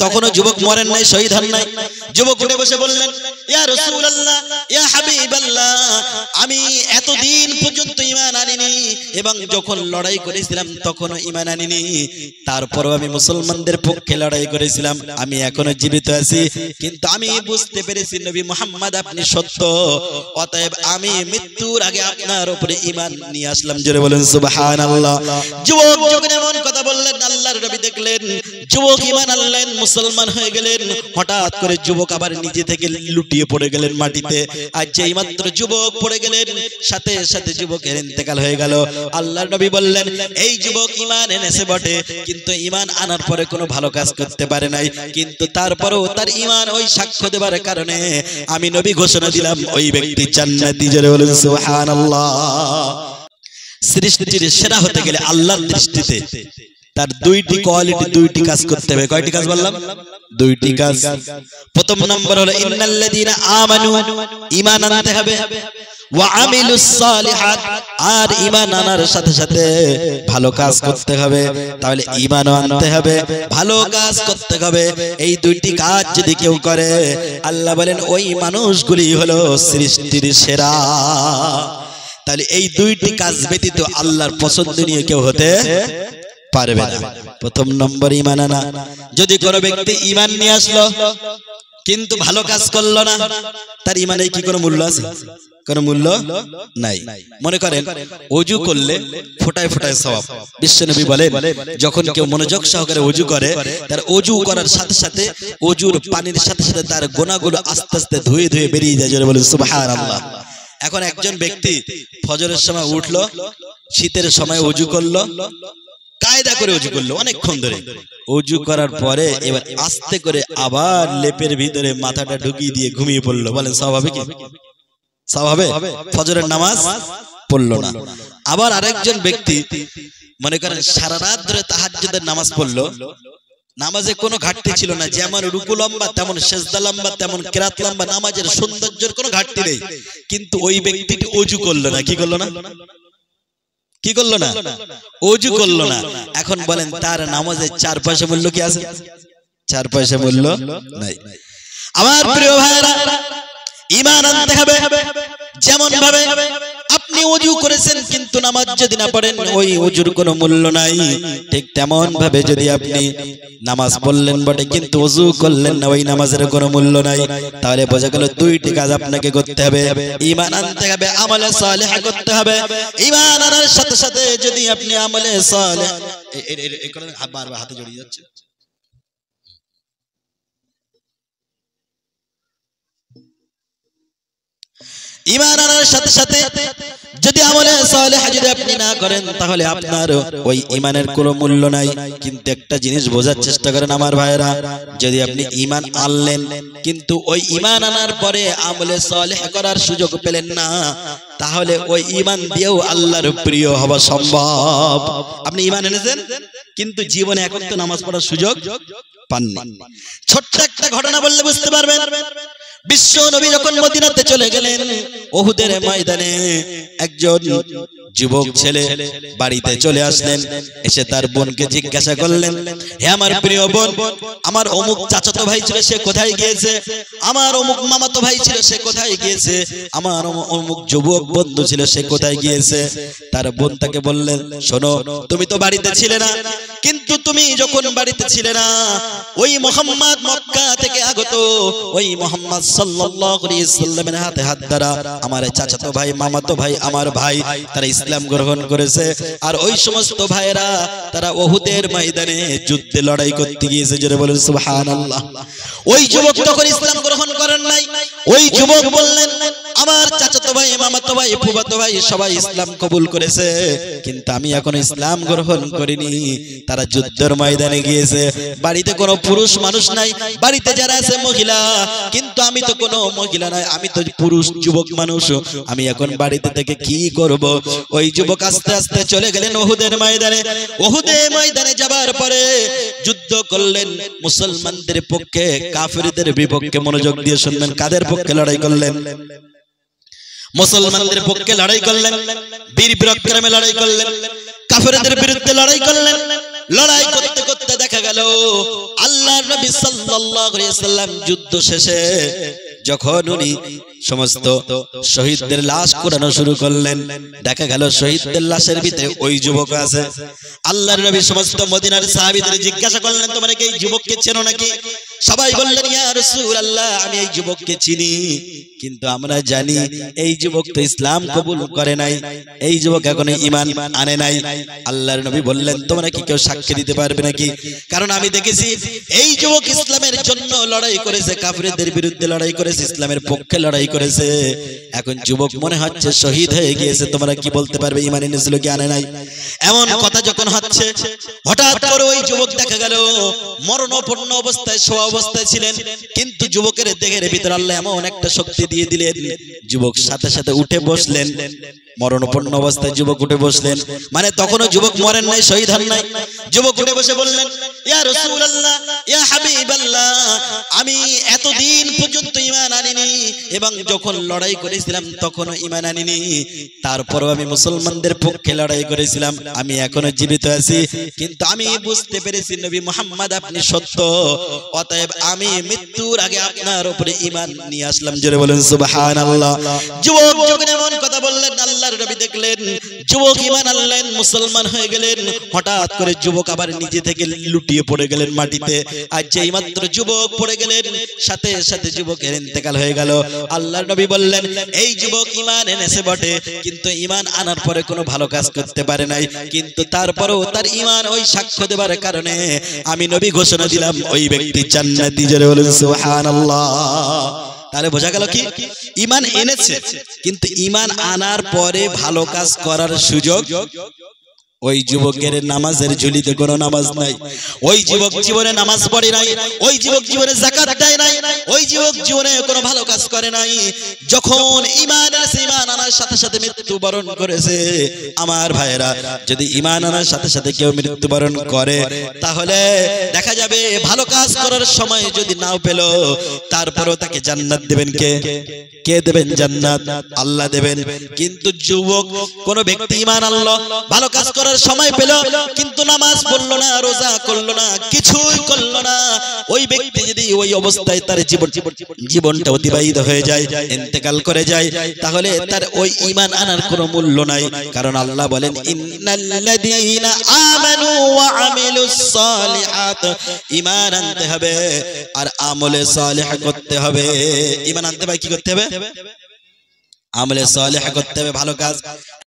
তখনও যুবক মরেন নাই, শহীদ হন নাই। যুবক উঠে বসে বললেন, ইয়া রাসূলুল্লাহ, ইয়া হাবিবাল্লাহ, আমি এতদিন পর্যন্ত ঈমান আনিনি এবং যখন লড়াই করেছিলাম তখনও ঈমান আনিনি, তারপরও আমি মুসলমানদের পক্ষে লড়াই করেছিলাম, আমি এখনো জীবিত আছি, কিন্তু আমি বুঝতে পেরেছি নবী মুহাম্মদ আপনি সত্য, অতএব আমি মৃত্যুর আগে আপনার উপরে ঈমান নিয়ে আসলাম। জোরে বলেন সুবহানাল্লাহ। যুবক যখন এমন কথা বললেন, আল্লাহর নবী দেখলেন যুবক ঈমান আনলেন, মুসলমান হয়ে গেলেন। হঠাৎ করে যুবক আবার নিজে থেকে লুটিয়ে পড়ে গেলেন মাটিতে। আর যেই মাত্র যুবক পড়ে গেলেন, সাথে সাথে যুবকের ইন্তেকাল হয়ে গেল। আল্লাহর নবী বললেন, এই যুবক ঈমান এনেছে বটে, কিন্তু ঈমান আনার পরে কোনো ভালো কাজ করতে পারে নাই, কিন্তু তারপরেও তার ঈমান ওই সাক্ষ্য দেবার কারণে আমি নবী ঘোষণা দিলাম ওই ব্যক্তি জান্নাতি। জোরে বলেন সুবহানাল্লাহ। সৃষ্টির সেরা হতে গেলে আল্লাহর দৃষ্টিতে তার দুইটি কোয়ালিটি, দুইটি কাজ করতে হবে। কয়টি কাজ বললাম? দুইটি কাজ। প্রথম নম্বর হলো ইন্নাল্লাযীনা আমানু, ঈমান আনতে হবে, ওয়া আমিলুস সালিহাত, আর ঈমান আনার সাথে সাথে ভালো কাজ করতে হবে। তাহলে ঈমানও আনতে হবে, ভালো কাজ করতে হবে। এই দুইটি কাজ যদি কেউ করে, আল্লাহ বলেন ওই মানুষগুলি হলো সৃষ্টির সেরা। তাহলে এই দুইটি কাজ ব্যতীত আল্লাহর পছন্দ নিয়ে কেউ হতে পারবে না। প্রথম নম্বর ঈমান আনা। যদি কোনো ব্যক্তি ঈমান নিয়ে আসলো কিন্তু ভালো কাজ করলো না, তার ঈমানের কি কোনো মূল্য আছে? কোনো মূল্য নাই। মনে করেন ওযু করলে ফোঁটায় ফোঁটায় সওয়াব। বিশ্বনবী বলেন, যখন কেউ মনোযোগ সহকারে ওযু করে, তার ওযু করার সাথে সাথে ওযুর পানির সাথে সাথে তার গুনাহগুলো আস্তে আস্তে ধুয়ে ধুয়ে বেরিয়ে যায়। জোরে বলেন সুবহানাল্লাহ। এখন একজন ব্যক্তি ফজরের সময় উঠলো, শীতের সময় ওযু করলো, কায়দা করে ওযু করলো অনেকক্ষণ ধরে। ওযু করার পরে এবার আস্তে করে আবার লেপের ভিতরে মাথাটা ঢুকিয়ে দিয়ে ঘুমিয়ে পড়লো। বলেন স্বাভাবিক? স্বাভাবিক? ফজরের নামাজ পড়লো না। আবার আরেকজন ব্যক্তি মনে করেন সারা রাত ধরে তাহাজ্জুদের নামাজ পড়লো, নামাজে কোনো ঘাটতি ছিল না, যেমন রুকু লম্বা তেমন সেজদা লম্বা তেমন কিরাত লম্বা, নামাজের সৌন্দর্যের কোনো ঘাটতি নেই, কিন্তু ওই ব্যক্তিটি ওযু করলো না। কি করলো না? কি করলো না? ওযু করলো না। এখন বলেন তার নামাজে 4 পয়সা মূল্য কি আছে? 4 পয়সা মূল্য নাই। আমার প্রিয় ভাইরা, ঈমান আনতে হবে। যেমন ভাবে আপনি ওযু করেছেন কিন্তু নামাজ যদি না পড়েন, ওই ওযুর কোনো মূল্য নাই। ঠিক তেমন ভাবে যদি আপনি নামাজ পড়লেন বটে কিন্তু ওযু করলেন না, ওই নামাজের কোনো মূল্য নাই। তাহলে বোঝা গেল দুইটি কাজ আপনাকে করতে হবে। ঈমান আনতে হবে, আমলে সালেহ করতে হবে। ঈমান আনার সাথে সাথে যদি আপনি আমলে সালেহ, বারবার হাতে জড়িয়ে যাচ্ছে। ঈমান আনার সাথে সাথে যদি আমলে সালেহ যদি আপনি না করেন, তাহলে আপনার ওই ঈমানের কোনো মূল্য নাই। কিন্তু একটা জিনিস বোঝার চেষ্টা করেন আমার ভাইরা, যদি আপনি ঈমান আনলেন কিন্তু ওই ঈমান আনার পরে আমলে সালেহ করার সুযোগ পেলেন না, তাহলে ওই ঈমান দিয়েও আল্লাহর প্রিয় হওয়া সম্ভব। আপনি ঈমান এনেছেন কিন্তু জীবনে এখন তো নামাজ পড়ার সুযোগ পাননি। ছোট্ট একটা ঘটনা বললে বুঝতে পারবেন। বিশ্ব নবী যখন মদিনাতে চলে গেলেন, উহুদের ময়দানে একজন যুবক ছেলে বাড়িতে চলে আসলেন। এসে তার বোনকে জিজ্ঞাসা করলেন, হে আমার প্রিয় বোন, আমার অমুক চাচাতো ভাই ছিল সে কোথায় গিয়েছে, আমার অমুক মামাতো ভাই ছিল সে কোথায় গিয়েছে, আমার অমুক যুবক বন্ধু ছিল সে কোথায় গিয়েছে। তার বোন তাকে বললেন, শোনো, তুমি তো বাড়িতে ছিলে না, কিন্তু তুমি যখন বাড়িতে ছিলে না, ওই মুহাম্মদ মক্কা থেকে আগত ওই মুহাম্মদ সাল্লাল্লাহু আলাইহি সাল্লামের হাতে হাত ধরা আমার চাচাতো ভাই, মামাতো ভাই, আমার ভাই, তারা ইসলাম গ্রহণ করেছে। আর ওই সমস্ত ভাইরা তারা উহুদের ময়দানে যুদ্ধে লড়াই করতে গিয়েছে। জোরে বলেন সুবহানাল্লাহ। ওই যুবক তখন ইসলাম গ্রহণ করেন নাই। ওই যুবক বললেন, আমার চাচাতো ভাই, মামাতো ভাই, ফুফাতো ভাই সবাই ইসলাম কবুল করেছে, কিন্তু আমি এখনো ইসলাম গ্রহণ করিনি। তারা যুদ্ধের ময়দানে গিয়েছে, বাড়িতে কোনো পুরুষ মানুষ নাই, বাড়িতে যারা আছে মহিলা, কিন্তু আমি তো কোনো মহিলা নয়, আমি তো পুরুষ যুবক মানুষ, আমি এখন বাড়িতে থেকে কি করব? ওই যুবক আস্তে আস্তে চলে গেলেন উহুদের ময়দানে। উহুদের ময়দানে যাবার পরে যুদ্ধ করলেন মুসলমানদের পক্ষে, কাফিরদের বিপক্ষে। মনোযোগ দিয়ে শুনবেন, কাদের পক্ষে লড়াই করলেন? মুসলমানদের পক্ষে লড়াই করলেন, বীর বিক্রমে লড়াই করলেন, কাফেরদের বিরুদ্ধে লড়াই করলেন। লড়াই করতে করতে দেখা গেল আল্লাহর নবী সাল্লাল্লাহু আলাইহি ওয়াসাল্লাম যুদ্ধ শেষে যখন উনি সমস্ত শহীদদের লাশ কুড়ানো শুরু করলেন, দেখা গেল শহীদদের লাশের ভিতরে ওই যুবক আছে। আল্লাহর নবী সমস্ত মদিনার সাহাবীদের জিজ্ঞাসা করলেন, তোমরা কি এই যুবককে চেনো নাকি? সবাই বললেন, ইয়া রাসূলুল্লাহ, আমি এই যুবককে চিনি, কিন্তু আমরা জানি এই যুবক তো ইসলাম কবুল করে নাই, এই যুবক এখনো ঈমান আনে নাই। আল্লাহর নবী বললেন, তোমরা কি কেউ সাক্ষী দিতে পারবে নাকি? কারণ আমি দেখেছি এই যুবক ইসলামের জন্য লড়াই করেছে, কাফিরদের বিরুদ্ধে লড়াই করেছে, ইসলামের পক্ষে লড়াই করেছে। এখন যুবক মনে হচ্ছে শহীদ হয়ে গিয়েছে, তোমরা কি বলতে পারবে ঈমান এনেছিল কি আনে নাই? এমন কথা যখন হচ্ছে, হঠাৎ করে ওই যুবক দেখা গেল মরণাপন্ন অবস্থায়, শোয়া অবস্থায় ছিলেন, কিন্তু যুবকের দেহের ভিতর আল্লাহ এমন একটা শক্তি দিয়ে দিলেন, যুবক সাথে সাথে উঠে বসলেন। মরণাপন্ন অবস্থায় যুবক উঠে বসলেন, মানে তখনও যুবক মরেন নাই, শহীদ হন নাই। যুবক উঠে বসে বললেন, ইয়া রাসূলুল্লাহ, ইয়া হাবিবাল্লাহ, আমি এতদিন পর্যন্ত ঈমান আনিনি এবং যখন লড়াই করেছিলাম তখনও ঈমান আনিনি, তারপরও আমি মুসলমানদের পক্ষে লড়াই করেছিলাম, আমি এখনো জীবিত আছি, কিন্তু আমি বুঝতে পেরেছি নবী মুহাম্মদ আপনি সত্য, অতএব আমি মৃত্যুর আগে আপনার উপরে ঈমান নিয়ে আসলাম। জোরে বলেন সুবহানাল্লাহ। যুবক যখন এমন কথা বললেন, আল্লাহর নবী দেখলেন যুবক ঈমান আনলেন, মুসলমান হয়ে গেলেন। হঠাৎ করে যুবক আবার নিজে থেকে লুটিয়ে পড়ে গেলেন মাটিতে, আর যেই মাত্র যুবক পড়ে গেলেন সাথে সাথে যুবকের ইন্তেকাল হয়ে গেল। আল্লাহর নবী বললেন, এই যুবক ঈমান এনেছে বটে, কিন্তু ঈমান আনার পরে কোনো ভালো কাজ করতে পারে নাই, কিন্তু তারপরেও তার ঈমান ওই সাক্ষ্য দেবার কারণে আমি নবী ঘোষণা দিলাম ওই ব্যক্তি জান্নাতি। জোরে বলেন সুবহানাল্লাহ। তাহলে বোঝা গেল কি ঈমান এনেছে, কিন্তু ঈমান আনার পরে ভালো কাজ করার সুযোগ ওই যুবকের নামাজের ঝুলিতে কোনো নামাজ নাই, ওই যুবক জীবনে নামাজ পড়ে নাই, ওই যুবক জীবনে যাকাত দেয় নাই, ওই যুবক জীবনে কোনো ভালো কাজ করে নাই। যখন ঈমান এনেছে, ঈমান আনার সাথে সাথে মৃত্যুবরণ করেছে। আমার ভাইরা, যদি ঈমান আনার সাথে সাথে কেউ মৃত্যুবরণ করে তাহলে দেখা যাবে ভালো কাজ করার সময় যদি নাও পেল, তারপরেও তাকে জান্নাত দেবেন কে? কে দেবেন জান্নাত? আল্লাহ দেবেন। কিন্তু যুবক কোন ব্যক্তি ঈমান আনলো, ভালো কাজ করার সময় পেল, কিন্তু নামাজ পড়লো না, রোজা করলো না, কিছুই করলো না, ওই ব্যক্তি যদি ওই অবস্থায় তার জীবনটা অতিবাহিত হয়ে যায়, ইন্তেকাল করে যায়, তাহলে তার ওই ঈমান আনার কোনো মূল্য নাই। কারণ আল্লাহ বলেন, ইন্নাল্লাযীনা আমানু ওয়া আমিলুস সালিহাত, ঈমান আনতে হবে আর আমলে সালিহ করতে হবে। ঈমান আনতে ভাই কি করতে হবে? আমলে সালিহ করতে হবে, ভালো কাজ।